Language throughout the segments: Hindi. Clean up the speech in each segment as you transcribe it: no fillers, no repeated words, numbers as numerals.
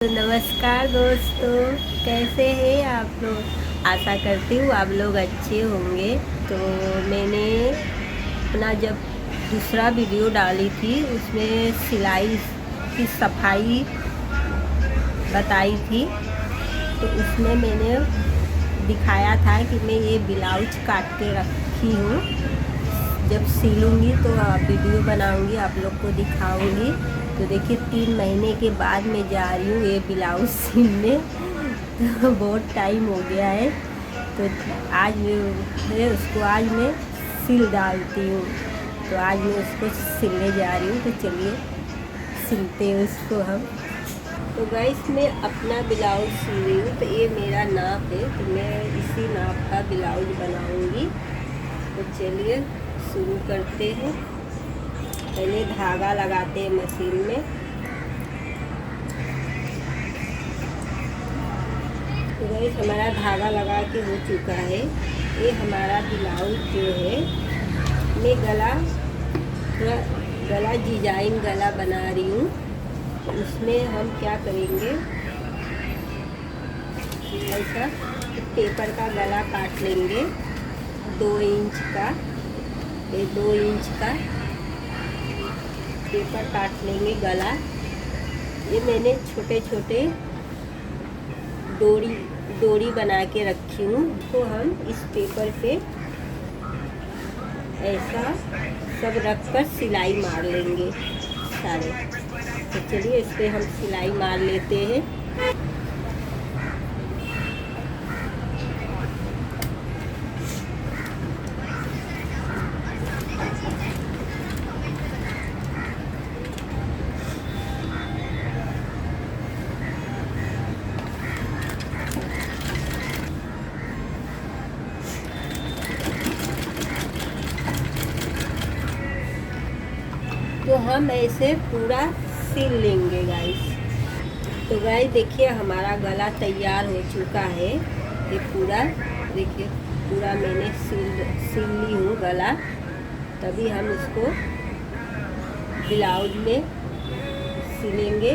तो नमस्कार दोस्तों, कैसे हैं आप लोग। आशा करती हूँ आप लोग अच्छे होंगे। तो मैंने अपना जब दूसरा वीडियो डाली थी उसमें सिलाई की सफाई बताई थी। तो उसमें मैंने दिखाया था कि मैं ये ब्लाउज काट के रखी हूँ। जब सिलूँगी तो वीडियो बनाऊँगी, आप लोग को दिखाऊँगी। तो देखिए 3 महीने के बाद मैं जा रही हूँ ये ब्लाउज सिलने। तो बहुत टाइम हो गया है। तो आज मैं सिल डालती हूँ। तो आज मैं उसको सिलने जा रही हूँ। तो चलिए सिलते हैं उसको हम। तो गाइस मैं अपना ब्लाउज सिल रही हूँ। तो ये मेरा नाप है, तो मैं इसी नाप का ब्लाउज बनाऊँगी। तो चलिए शुरू करते हैं। पहले धागा लगाते हैं मशीन में। तो गाइस हमारा धागा लगा के हो चुका है। ये हमारा ब्लाउज जो है, मैं गला डिजाइन गला बना रही हूँ। तो उसमें हम क्या करेंगे, ऐसा पेपर का गला काट लेंगे 2 इंच का। ये 2 इंच का पेपर काट लेंगे गला। ये मैंने छोटे छोटे डोरी बना के रखी हूँ। तो हम इस पेपर पे ऐसा सब रख कर सिलाई मार लेंगे सारे। तो चलिए इस पे हम सिलाई मार लेते हैं। तो हम ऐसे पूरा सिल लेंगे गाइस। तो गाइस देखिए हमारा गला तैयार हो चुका है। ये पूरा देखिए पूरा मैंने सिल ली हूँ गला। तभी हम उसको ब्लाउज में सिलेंगे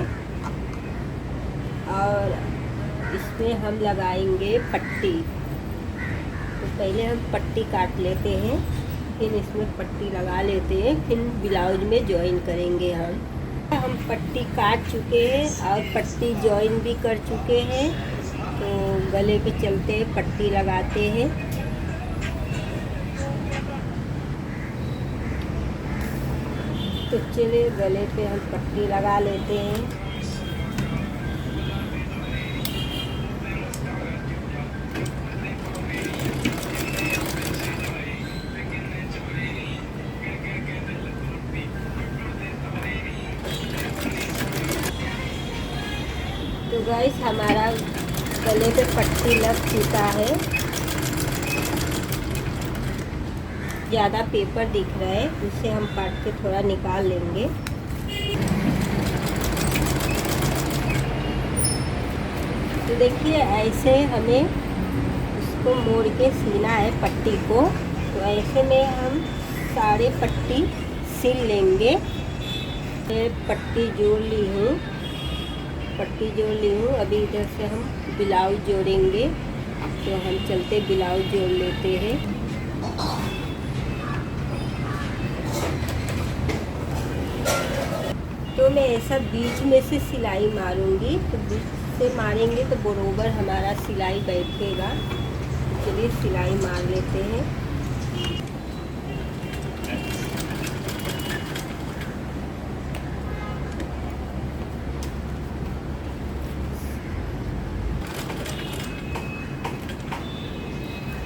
और इसमें हम लगाएंगे पट्टी। तो पहले हम पट्टी काट लेते हैं, फिर इसमें पट्टी लगा लेते हैं, फिर ब्लाउज में जॉइन करेंगे। हम पट्टी काट चुके हैं और पट्टी जॉइन भी कर चुके हैं। तो गले पे चलते पट्टी लगाते हैं। तो चलिए गले पे हम पट्टी लगा लेते हैं। तो गाइस हमारा गले पे पट्टी लग चुका है। ज़्यादा पेपर दिख रहा है, उसे हम काट के थोड़ा निकाल लेंगे। तो देखिए ऐसे हमें उसको मोड़ के सीना है पट्टी को। तो ऐसे में हम सारे पट्टी सिल लेंगे। पट्टी जोड़ ली हूँ, अभी इधर से हम ब्लाउज जोड़ेंगे। तो हम चलते ब्लाउज जोड़ लेते हैं। तो मैं ऐसा बीच में से सिलाई मारूंगी। तो बीच से मारेंगे तो बरोबर हमारा सिलाई बैठेगा। तो चलिए सिलाई मार लेते हैं।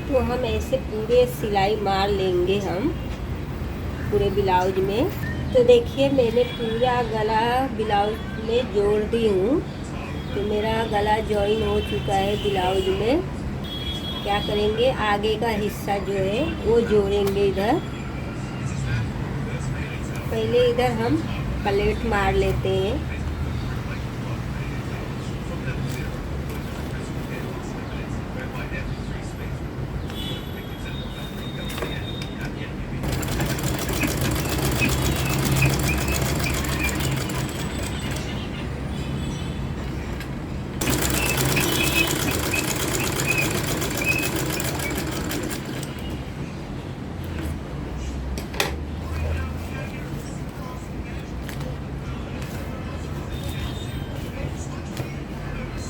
तो हम ऐसे पूरे सिलाई मार लेंगे हम पूरे ब्लाउज में। तो देखिए मैंने पूरा गला ब्लाउज में जोड़ दी हूँ। तो मेरा गला जॉइन हो चुका है ब्लाउज में। क्या करेंगे, आगे का हिस्सा जो है वो जोड़ेंगे इधर। पहले इधर हम प्लेट मार लेते हैं।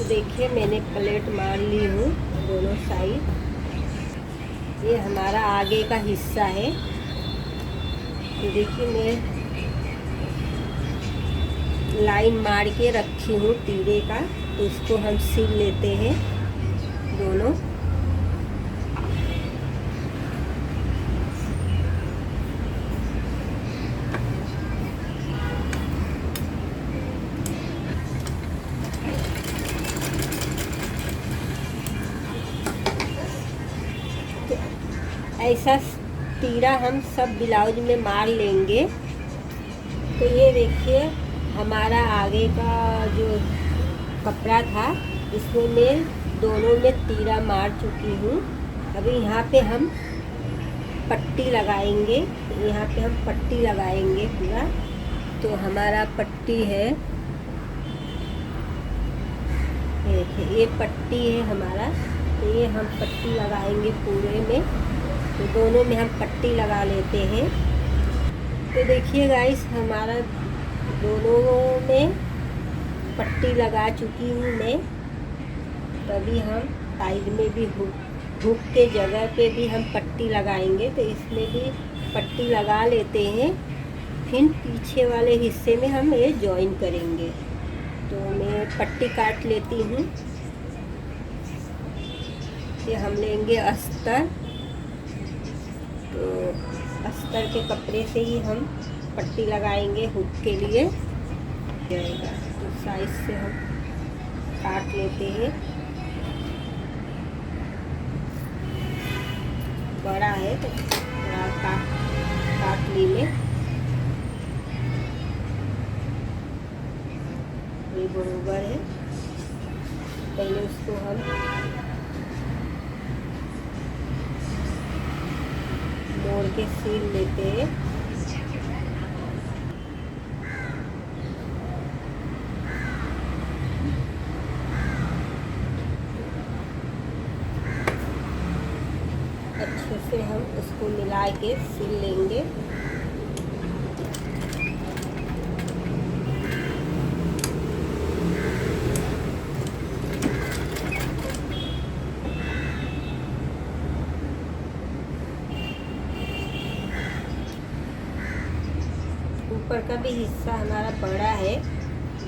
देखिए मैंने प्लेट मार ली हूँ दोनों साइड। ये हमारा आगे का हिस्सा है। तो देखिए मैं लाइन मार के रखी हूँ तीरे का, तो उसको हम सिल लेते हैं दोनों। ऐसा तीरा हम सब ब्लाउज में मार लेंगे। तो ये देखिए हमारा आगे का जो कपड़ा था इसमें मैं दोनों में तीरा मार चुकी हूँ। अभी यहाँ पे हम पट्टी लगाएंगे। यहाँ पे हम पट्टी लगाएंगे पूरा। तो हमारा पट्टी है, ये पट्टी है हमारा। तो ये हम पट्टी लगाएंगे पूरे में। तो दोनों में हम पट्टी लगा लेते हैं। तो देखिए गाइस हमारा दोनों में पट्टी लगा चुकी हूँ मैं। तभी हम साइड में भी हुक के जगह पे भी हम पट्टी लगाएंगे। तो इसमें भी पट्टी लगा लेते हैं। फिर पीछे वाले हिस्से में हम ये जॉइन करेंगे। तो मैं पट्टी काट लेती हूँ। ये हम लेंगे अस्तर। तो अस्तर के कपड़े से ही हम पट्टी लगाएंगे हुक के लिए जाएगा। तो साइज से हम काट लेते हैं। बड़ा है तो थोड़ा काट ली मैं। ये बराबर है। पहले उसको हम मोड़ के सील लेते हैं। अच्छे से हम उसको मिला के सील लेंगे। ऊपर का भी हिस्सा हमारा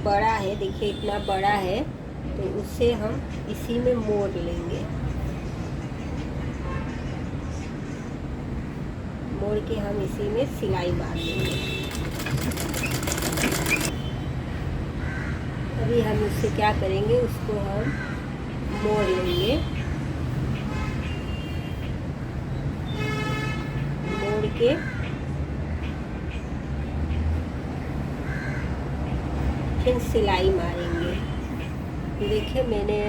बड़ा है देखिए इतना बड़ा है। तो उसे हम इसी में मोड़ लेंगे। मोड़ के हम इसी में सिलाई मार लेंगे। अभी हम उससे क्या करेंगे, उसको हम मोड़ लेंगे। मोड़ के फिर सिलाई मारेंगे। देखिए मैंने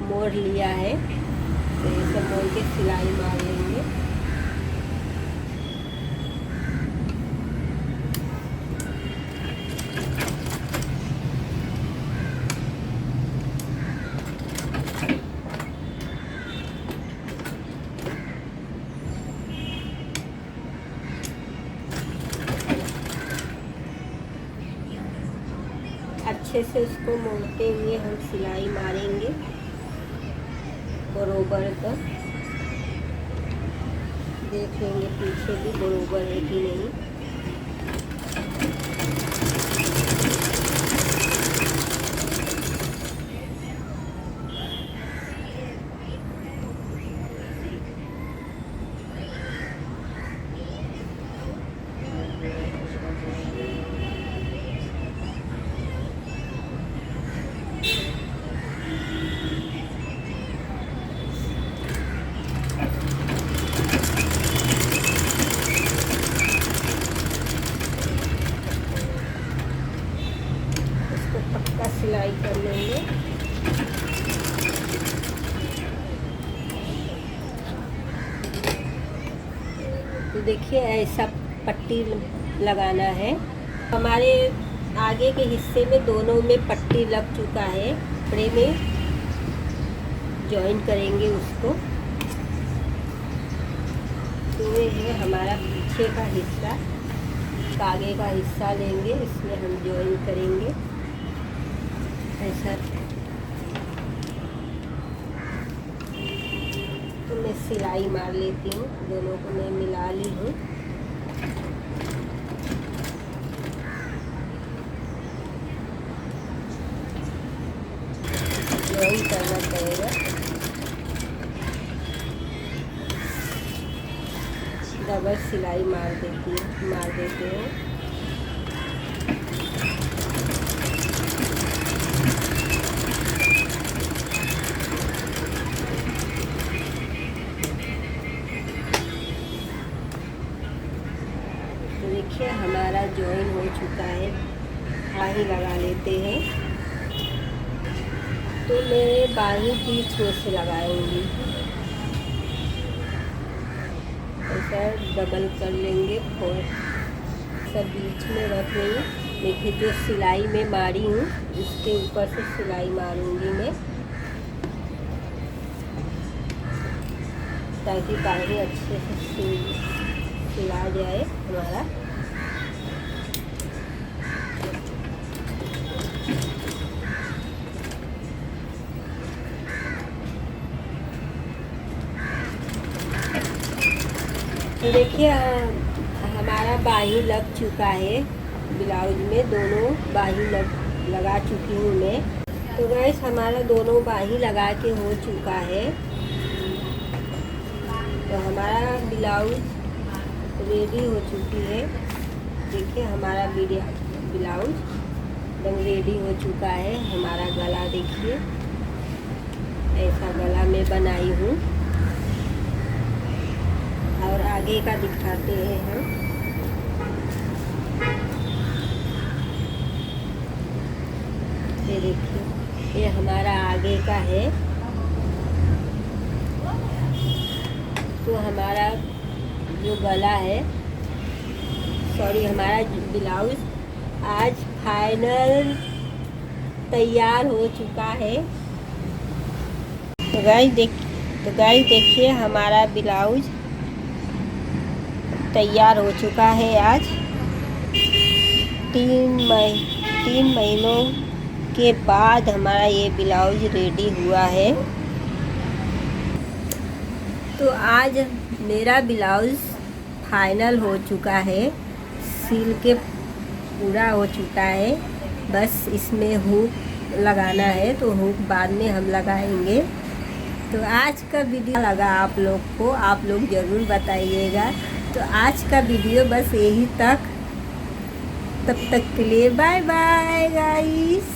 मोड़ लिया है। तो ऐसे मोड़ के सिलाई मार लेंगे। अच्छे से उसको मोड़ते हुए हम सिलाई मारेंगे बरोबर तक। देख लेंगे पीछे भी बरोबर है कि नहीं। सिलाई कर लेंगे। तो देखिए ऐसा पट्टी लगाना है। हमारे आगे के हिस्से में दोनों में पट्टी लग चुका है। कपड़े में जॉइन करेंगे उसको। तो ये है हमारा पीछे का हिस्सा। आगे का हिस्सा लेंगे, इसमें हम जॉइन करेंगे। ऐसा सिलाई मार लेती हूँ। दोनों को मैं मिला ली हूँ। यही करना पड़ेगा। डबल सिलाई मार देते हैं। तो देखिए हमारा जॉइन हो चुका है। बाही लगा लेते हैं। तो मैं बाही बीच में से लगाऊंगी। ऐसा डबल कर लेंगे और सब बीच में रख लेंगे। देखिए जो सिलाई में मारी हूँ उसके ऊपर से सिलाई मारूंगी मैं, ताकि बाही अच्छे से सिला जाए हमारा। तो देखिए हमारा बाही लग चुका है। ब्लाउज में दोनों बाही लगा चुकी हूँ मैं। तो गैस हमारा दोनों बाही लगा के हो चुका है। तो हमारा ब्लाउज रेडी हो चुकी है। देखिए हमारा ब्लाउज एकदम रेडी हो चुका है। हमारा गला देखिए, ऐसा गला मैं बनाई हूँ। और आगे का दिखाते हैं हम। ये देखिए ये हमारा आगे का है। तो हमारा जो गला है, सॉरी हमारा ब्लाउज आज फाइनल तैयार हो चुका है। तो गाइस देखिए हमारा ब्लाउज तैयार हो चुका है। आज 3 महीनों के बाद हमारा ये ब्लाउज रेडी हुआ है। तो आज मेरा ब्लाउज फाइनल हो चुका है, सिल के पूरा हो चुका है। बस इसमें हुक लगाना है, तो हुक बाद में हम लगाएंगे। तो आज का वीडियो लगा आप लोग को, आप लोग ज़रूर बताइएगा। तो आज का वीडियो बस यही तक। तब तक के लिए बाय बाय गाइस।